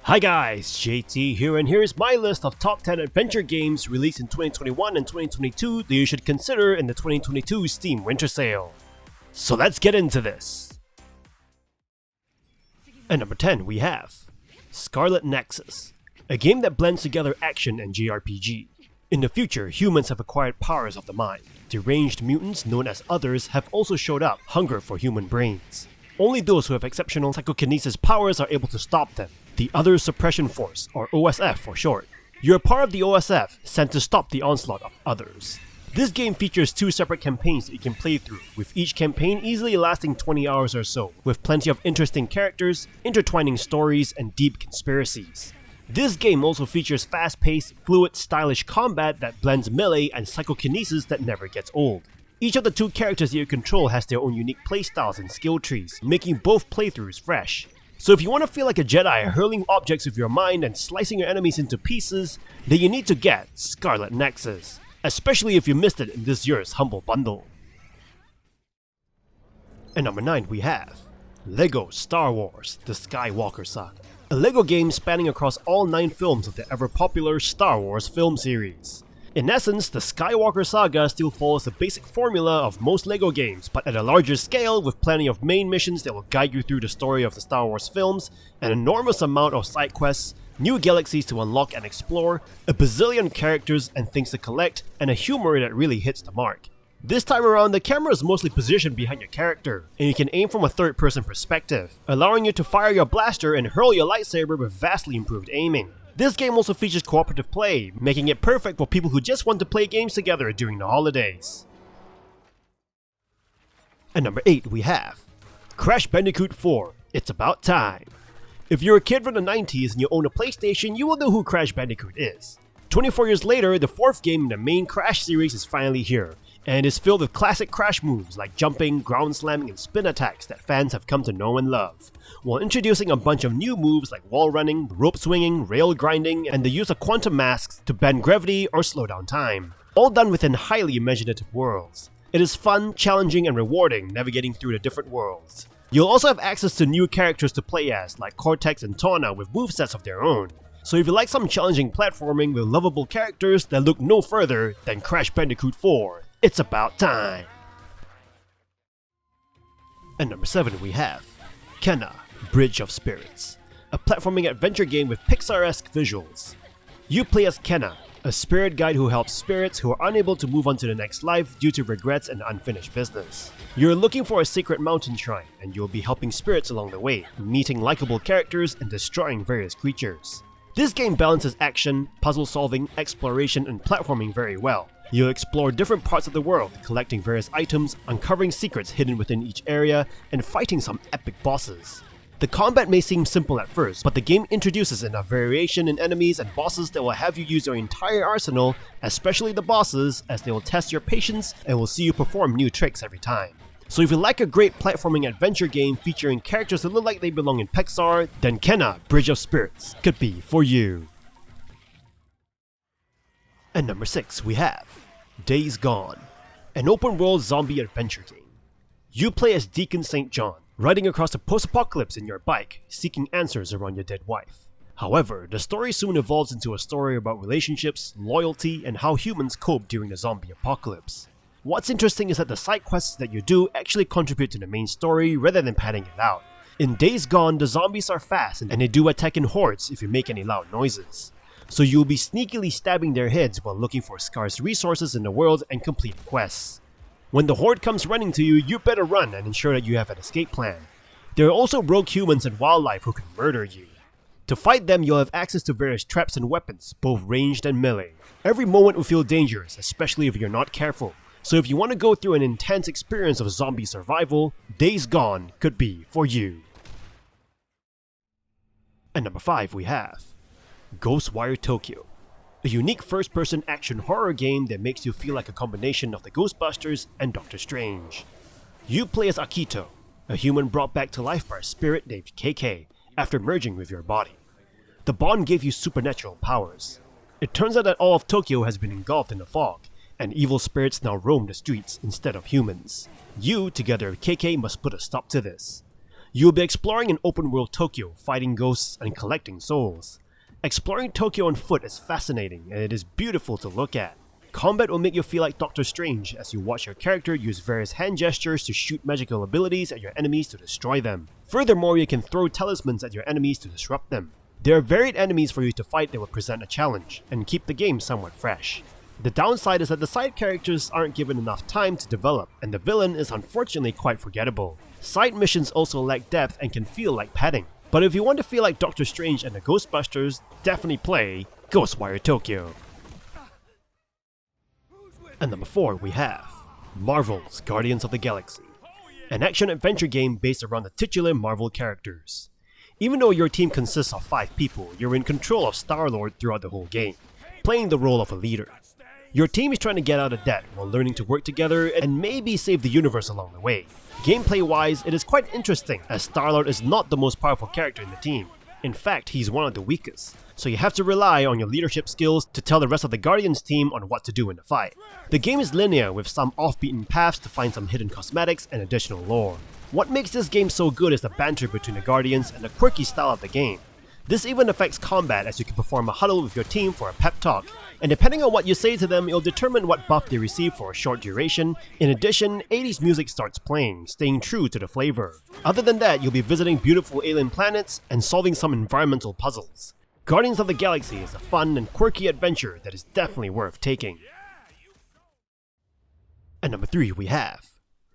Hi guys, JT here, and here's my list of top 10 adventure games released in 2021 and 2022 that you should consider in the 2022 Steam Winter Sale. So let's get into this. At number 10 we have SCARLET NEXUS, a game that blends together action and JRPG. In the future, humans have acquired powers of the mind. Deranged mutants known as others have also showed up, hunger for human brains. Only those who have exceptional psychokinesis powers are able to stop them. The Other Suppression Force, or OSF for short. You're part of the OSF, sent to stop the onslaught of others. This game features 2 separate campaigns that you can play through, with each campaign easily lasting 20 hours or so, with plenty of interesting characters, intertwining stories, and deep conspiracies. This game also features fast-paced, fluid, stylish combat that blends melee and psychokinesis that never gets old. Each of the 2 characters that you control has their own unique playstyles and skill trees, making both playthroughs fresh. So if you want to feel like a Jedi hurling objects with your mind and slicing your enemies into pieces, then you need to get SCARLET NEXUS, especially if you missed it in this year's Humble Bundle. At number 9 we have LEGO Star Wars: The Skywalker Saga, a LEGO game spanning across all 9 films of the ever-popular Star Wars film series. In essence, the Skywalker Saga still follows the basic formula of most LEGO games, but at a larger scale with plenty of main missions that will guide you through the story of the Star Wars films, an enormous amount of side quests, new galaxies to unlock and explore, a bazillion characters and things to collect, and a humor that really hits the mark. This time around, the camera is mostly positioned behind your character, and you can aim from a third-person perspective, allowing you to fire your blaster and hurl your lightsaber with vastly improved aiming. This game also features cooperative play, making it perfect for people who just want to play games together during the holidays. At number 8 we have Crash Bandicoot 4: It's About Time. If you're a kid from the 90s and you own a PlayStation, you will know who Crash Bandicoot is. 24 years later, the 4th game in the main Crash series is finally here, and is filled with classic Crash moves like jumping, ground slamming, and spin attacks that fans have come to know and love, while introducing a bunch of new moves like wall running, rope swinging, rail grinding, and the use of quantum masks to bend gravity or slow down time, all done within highly imaginative worlds. It is fun, challenging, and rewarding navigating through the different worlds. You'll also have access to new characters to play as, like Cortex and Tawna with movesets of their own. So if you like some challenging platforming with lovable characters, then look no further than Crash Bandicoot 4: It's About Time. At number 7 we have Kena: Bridge of Spirits, a platforming adventure game with Pixar-esque visuals. You play as Kena, a spirit guide who helps spirits who are unable to move on to the next life due to regrets and unfinished business. You're looking for a sacred mountain shrine, and you'll be helping spirits along the way, meeting likable characters and destroying various creatures. This game balances action, puzzle solving, exploration, and platforming very well. You'll explore different parts of the world, collecting various items, uncovering secrets hidden within each area, and fighting some epic bosses. The combat may seem simple at first, but the game introduces enough variation in enemies and bosses that will have you use your entire arsenal, especially the bosses, as they will test your patience and will see you perform new tricks every time. So if you like a great platforming adventure game featuring characters that look like they belong in Pixar, then Kena: Bridge of Spirits could be for you. At number 6 we have Days Gone, an open-world zombie adventure game. You play as Deacon St. John, riding across the post-apocalypse in your bike, seeking answers around your dead wife. However, the story soon evolves into a story about relationships, loyalty, and how humans cope during the zombie apocalypse. What's interesting is that the side quests that you do actually contribute to the main story rather than padding it out. In Days Gone, the zombies are fast and they do attack in hordes if you make any loud noises. So you'll be sneakily stabbing their heads while looking for scarce resources in the world and completing quests. When the horde comes running to you, you better run and ensure that you have an escape plan. There are also rogue humans and wildlife who can murder you. To fight them, you'll have access to various traps and weapons, both ranged and melee. Every moment will feel dangerous, especially if you're not careful. So if you want to go through an intense experience of zombie survival, Days Gone could be for you. At number 5 we have Ghostwire Tokyo, a unique first-person action horror game that makes you feel like a combination of the Ghostbusters and Doctor Strange. You play as Akito, a human brought back to life by a spirit named KK after merging with your body. The bond gave you supernatural powers. It turns out that all of Tokyo has been engulfed in the fog, and evil spirits now roam the streets instead of humans. You, together with KK, must put a stop to this. You will be exploring an open-world Tokyo, fighting ghosts and collecting souls. Exploring Tokyo on foot is fascinating, and it is beautiful to look at. Combat will make you feel like Doctor Strange as you watch your character use various hand gestures to shoot magical abilities at your enemies to destroy them. Furthermore, you can throw talismans at your enemies to disrupt them. There are varied enemies for you to fight that will present a challenge, and keep the game somewhat fresh. The downside is that the side characters aren't given enough time to develop, and the villain is unfortunately quite forgettable. Side missions also lack depth and can feel like padding. But if you want to feel like Doctor Strange and the Ghostbusters, definitely play Ghostwire Tokyo. And number 4 we have Marvel's Guardians of the Galaxy, an action-adventure game based around the titular Marvel characters. Even though your team consists of 5 people, you're in control of Star-Lord throughout the whole game, playing the role of a leader. Your team is trying to get out of debt while learning to work together and maybe save the universe along the way. Gameplay-wise, it is quite interesting as Star-Lord is not the most powerful character in the team. In fact, he's one of the weakest, so you have to rely on your leadership skills to tell the rest of the Guardians team on what to do in the fight. The game is linear with some off-beaten paths to find some hidden cosmetics and additional lore. What makes this game so good is the banter between the Guardians and the quirky style of the game. This even affects combat as you can perform a huddle with your team for a pep talk, and depending on what you say to them, it'll determine what buff they receive for a short duration. In addition, 80s music starts playing, staying true to the flavor. Other than that, you'll be visiting beautiful alien planets and solving some environmental puzzles. Guardians of the Galaxy is a fun and quirky adventure that is definitely worth taking. And number 3 we have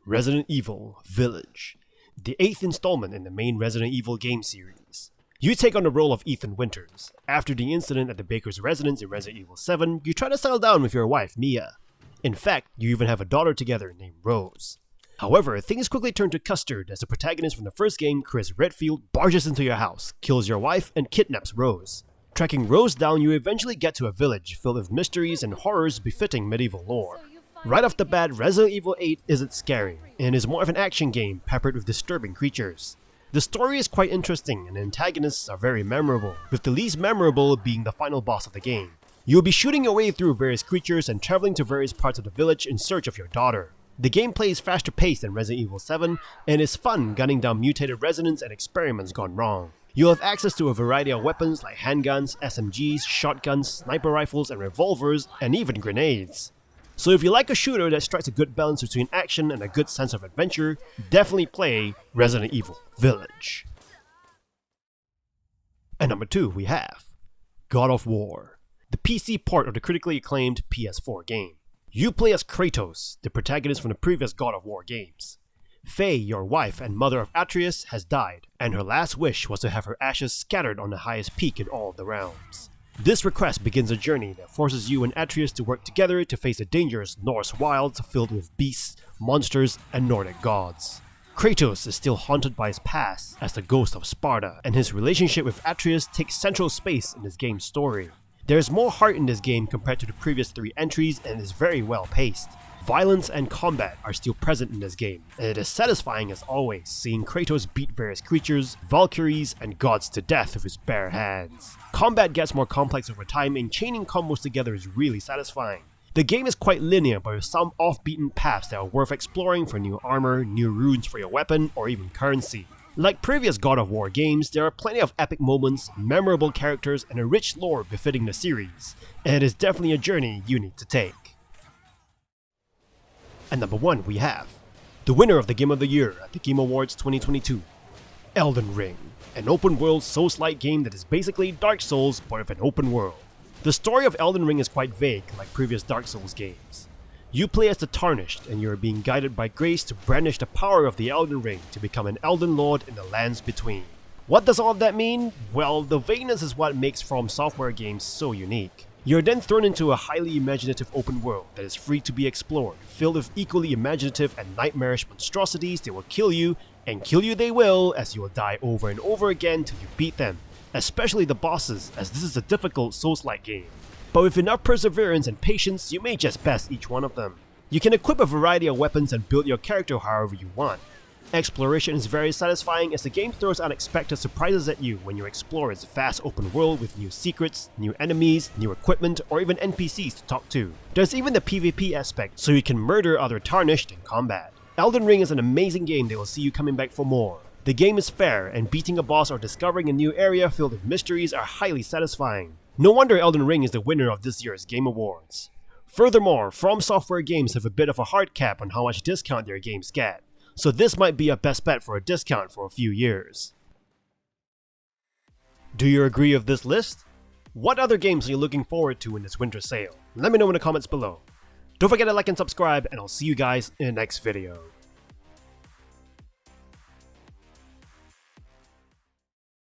Resident Evil Village, the 8th installment in the main Resident Evil game series. You take on the role of Ethan Winters. After the incident at the baker's residence in Resident Evil 7, you try to settle down with your wife, Mia. In fact, you even have a daughter together named Rose. However, things quickly turn to custard as the protagonist from the first game, Chris Redfield, barges into your house, kills your wife, and kidnaps Rose. Tracking Rose down, you eventually get to a village filled with mysteries and horrors befitting medieval lore. Right off the bat, Resident Evil 8 isn't scary, and is more of an action game peppered with disturbing creatures. The story is quite interesting and the antagonists are very memorable, with the least memorable being the final boss of the game. You'll be shooting your way through various creatures and traveling to various parts of the village in search of your daughter. The gameplay is faster paced than Resident Evil 7 and is fun gunning down mutated residents and experiments gone wrong. You'll have access to a variety of weapons like handguns, SMGs, shotguns, sniper rifles and revolvers, and even grenades. So if you like a shooter that strikes a good balance between action and a good sense of adventure, definitely play Resident Evil Village. And number 2 we have God of War, the PC port of the critically acclaimed PS4 game. You play as Kratos, the protagonist from the previous God of War games. Faye, your wife and mother of Atreus, has died, and her last wish was to have her ashes scattered on the highest peak in all of the realms. This request begins a journey that forces you and Atreus to work together to face the dangerous Norse wilds filled with beasts, monsters, and Nordic gods. Kratos is still haunted by his past as the ghost of Sparta, and his relationship with Atreus takes central space in this game's story. There is more heart in this game compared to the previous 3 entries and is very well paced. Violence and combat are still present in this game, and it is satisfying as always, seeing Kratos beat various creatures, Valkyries, and gods to death with his bare hands. Combat gets more complex over time and chaining combos together is really satisfying. The game is quite linear but with some off-beaten paths that are worth exploring for new armor, new runes for your weapon, or even currency. Like previous God of War games, there are plenty of epic moments, memorable characters, and a rich lore befitting the series, and it is definitely a journey you need to take. And number 1 we have the winner of the Game of the Year at the Game Awards 2022, Elden Ring, an open-world Souls-like game that is basically Dark Souls but with an open world. The story of Elden Ring is quite vague like previous Dark Souls games. You play as the Tarnished and you are being guided by grace to brandish the power of the Elden Ring to become an Elden Lord in the lands between. What does all of that mean? Well, the vagueness is what makes From Software games so unique. You're then thrown into a highly imaginative open world that is free to be explored, filled with equally imaginative and nightmarish monstrosities that will kill you, and kill you they will, as you will die over and over again till you beat them, especially the bosses, as this is a difficult Souls-like game. But with enough perseverance and patience, you may just best each one of them. You can equip a variety of weapons and build your character however you want. Exploration is very satisfying as the game throws unexpected surprises at you when you explore its vast open world with new secrets, new enemies, new equipment, or even NPCs to talk to. There's even the PvP aspect, so you can murder other Tarnished in combat. Elden Ring is an amazing game that will see you coming back for more. The game is fair, and beating a boss or discovering a new area filled with mysteries are highly satisfying. No wonder Elden Ring is the winner of this year's Game Awards. Furthermore, From Software games have a bit of a hard cap on how much discount their games get, so this might be a best bet for a discount for a few years. Do you agree with this list? What other games are you looking forward to in this winter sale? Let me know in the comments below. Don't forget to like and subscribe, and I'll see you guys in the next video.